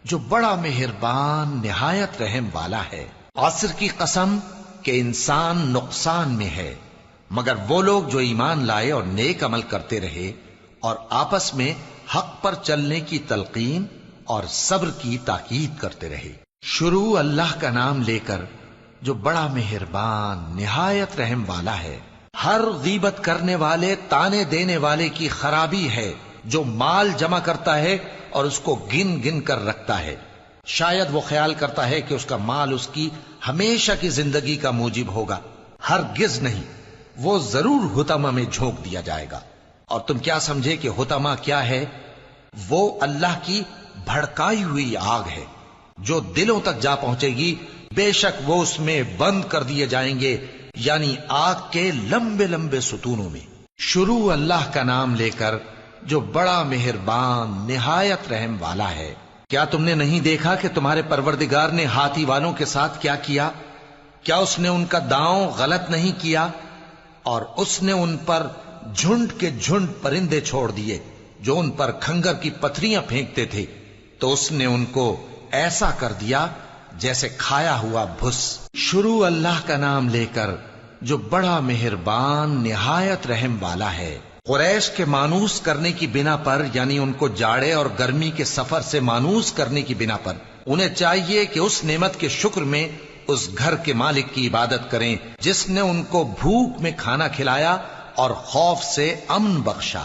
جو بڑا مہربان نہایت رحم والا ہے۔ عصر کی قسم کہ انسان نقصان میں ہے مگر وہ لوگ جو ایمان لائے اور نیک عمل کرتے رہے اور آپس میں حق پر چلنے کی تلقین اور صبر کی تاکید کرتے رہے۔ شروع اللہ کا نام لے کر جو بڑا مہربان نہایت رحم والا ہے۔ ہر غیبت کرنے والے تانے دینے والے کی خرابی ہے جو مال جمع کرتا ہے اور اس کو گن گن کر رکھتا ہے، شاید وہ خیال کرتا ہے کہ اس کا مال اس کی ہمیشہ کی زندگی کا موجب ہوگا، ہرگز نہیں، وہ ضرور حطمہ میں جھونک دیا جائے گا۔ اور تم کیا سمجھے کہ حطمہ کیا ہے؟ وہ اللہ کی بھڑکائی ہوئی آگ ہے جو دلوں تک جا پہنچے گی، بے شک وہ اس میں بند کر دیے جائیں گے، یعنی آگ کے لمبے لمبے ستونوں میں۔ شروع اللہ کا نام لے کر جو بڑا مہربان نہایت رحم والا ہے۔ کیا تم نے نہیں دیکھا کہ تمہارے پروردگار نے ہاتھی والوں کے ساتھ کیا کیا؟ کیا اس نے ان کا داؤں غلط نہیں کیا؟ اور اس نے ان پر جھنڈ کے جھنڈ پرندے چھوڑ دیے جو ان پر کھنگر کی پتھریاں پھینکتے تھے، تو اس نے ان کو ایسا کر دیا جیسے کھایا ہوا بھس۔ شروع اللہ کا نام لے کر جو بڑا مہربان نہایت رحم والا ہے۔ قریش کے مانوس کرنے کی بنا پر، یعنی ان کو جاڑے اور گرمی کے سفر سے مانوس کرنے کی بنا پر، انہیں چاہیے کہ اس نعمت کے شکر میں اس گھر کے مالک کی عبادت کریں جس نے ان کو بھوک میں کھانا کھلایا اور خوف سے امن بخشا۔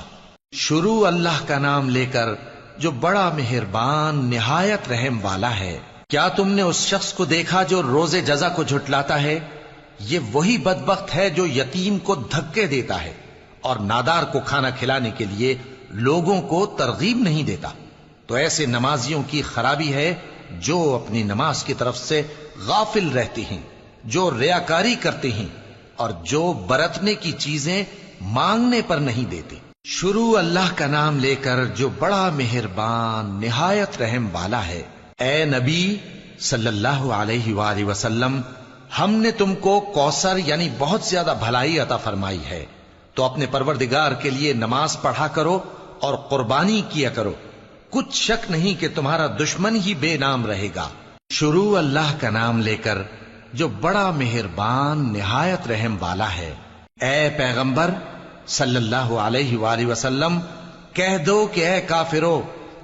شروع اللہ کا نام لے کر جو بڑا مہربان نہایت رحم والا ہے۔ کیا تم نے اس شخص کو دیکھا جو روز جزا کو جھٹلاتا ہے؟ یہ وہی بدبخت ہے جو یتیم کو دھکے دیتا ہے اور نادار کو کھانا کھلانے کے لیے لوگوں کو ترغیب نہیں دیتا۔ تو ایسے نمازیوں کی خرابی ہے جو اپنی نماز کی طرف سے غافل رہتے ہیں، جو ریاکاری کرتے ہیں اور جو برتنے کی چیزیں مانگنے پر نہیں دیتے۔ شروع اللہ کا نام لے کر جو بڑا مہربان نہایت رحم والا ہے۔ اے نبی صلی اللہ علیہ وآلہ وسلم، ہم نے تم کو کوثر یعنی بہت زیادہ بھلائی عطا فرمائی ہے، تو اپنے پروردگار کے لیے نماز پڑھا کرو اور قربانی کیا کرو، کچھ شک نہیں کہ تمہارا دشمن ہی بے نام رہے گا۔ شروع اللہ کا نام لے کر جو بڑا مہربان نہایت رحم والا ہے۔ اے پیغمبر صلی اللہ علیہ وآلہ وسلم، کہہ دو کہ اے کافرو،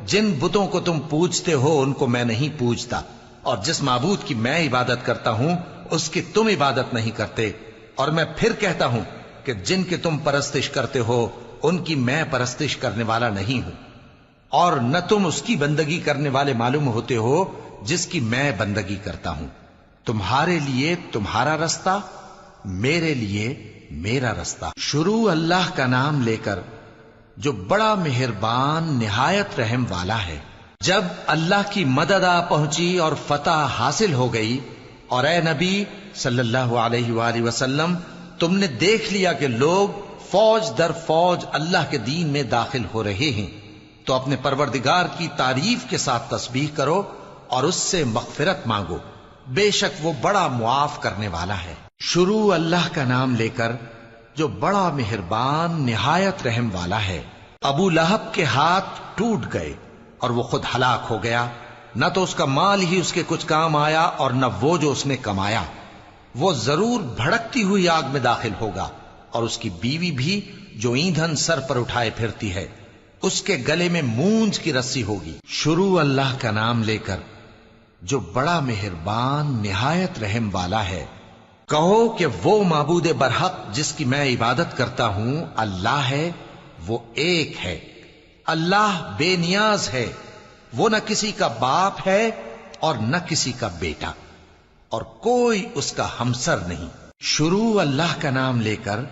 جن بتوں کو تم پوجتے ہو ان کو میں نہیں پوجتا، اور جس معبود کی میں عبادت کرتا ہوں اس کی تم عبادت نہیں کرتے، اور میں پھر کہتا ہوں کہ جن کی تم پرستش کرتے ہو ان کی میں پرستش کرنے والا نہیں ہوں، اور نہ تم اس کی بندگی کرنے والے معلوم ہوتے ہو جس کی میں بندگی کرتا ہوں۔ تمہارے لیے تمہارا رستہ، میرے لیے میرا رستہ۔ شروع اللہ کا نام لے کر جو بڑا مہربان نہایت رحم والا ہے۔ جب اللہ کی مدد آ پہنچی اور فتح حاصل ہو گئی، اور اے نبی صلی اللہ علیہ وآلہ وسلم، تم نے دیکھ لیا کہ لوگ فوج در فوج اللہ کے دین میں داخل ہو رہے ہیں، تو اپنے پروردگار کی تعریف کے ساتھ تسبیح کرو اور اس سے مغفرت مانگو، بے شک وہ بڑا معاف کرنے والا ہے۔ شروع اللہ کا نام لے کر جو بڑا مہربان نہایت رحم والا ہے۔ ابو لہب کے ہاتھ ٹوٹ گئے اور وہ خود ہلاک ہو گیا، نہ تو اس کا مال ہی اس کے کچھ کام آیا اور نہ وہ جو اس نے کمایا۔ وہ ضرور بھڑکتی ہوئی آگ میں داخل ہوگا، اور اس کی بیوی بھی جو ایندھن سر پر اٹھائے پھرتی ہے، اس کے گلے میں مونج کی رسی ہوگی۔ شروع اللہ کا نام لے کر جو بڑا مہربان نہایت رحم والا ہے۔ کہو کہ وہ معبود برحق جس کی میں عبادت کرتا ہوں اللہ ہے، وہ ایک ہے، اللہ بے نیاز ہے، وہ نہ کسی کا باپ ہے اور نہ کسی کا بیٹا، اور کوئی اس کا ہمسر نہیں۔ شروع اللہ کا نام لے کر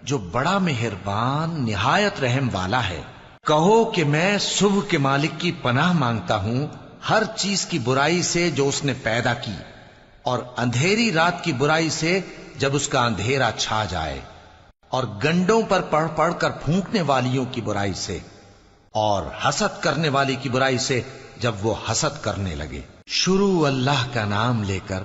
جو بڑا مہربان نہایت رحم والا ہے۔ کہو کہ میں صبح کے مالک کی پناہ مانگتا ہوں ہر چیز کی برائی سے جو اس نے پیدا کی، اور اندھیری رات کی برائی سے جب اس کا اندھیرا چھا جائے، اور گنڈوں پر پڑھ پڑھ کر پھونکنے والیوں کی برائی سے، اور حسد کرنے والی کی برائی سے جب وہ حسد کرنے لگے۔ شروع اللہ کا نام لے کر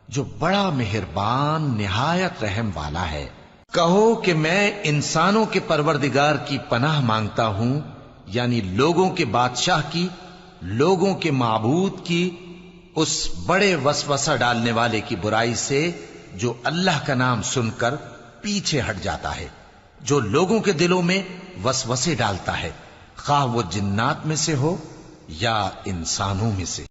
جو بڑا مہربان نہایت رحم والا ہے۔ کہو کہ میں انسانوں کے پروردگار کی پناہ مانگتا ہوں، یعنی لوگوں کے بادشاہ کی، لوگوں کے معبود کی، اس بڑے وسوسہ ڈالنے والے کی برائی سے جو اللہ کا نام سن کر پیچھے ہٹ جاتا ہے، جو لوگوں کے دلوں میں وسوسے ڈالتا ہے، خواہ وہ جنات میں سے ہو یا انسانوں میں سے۔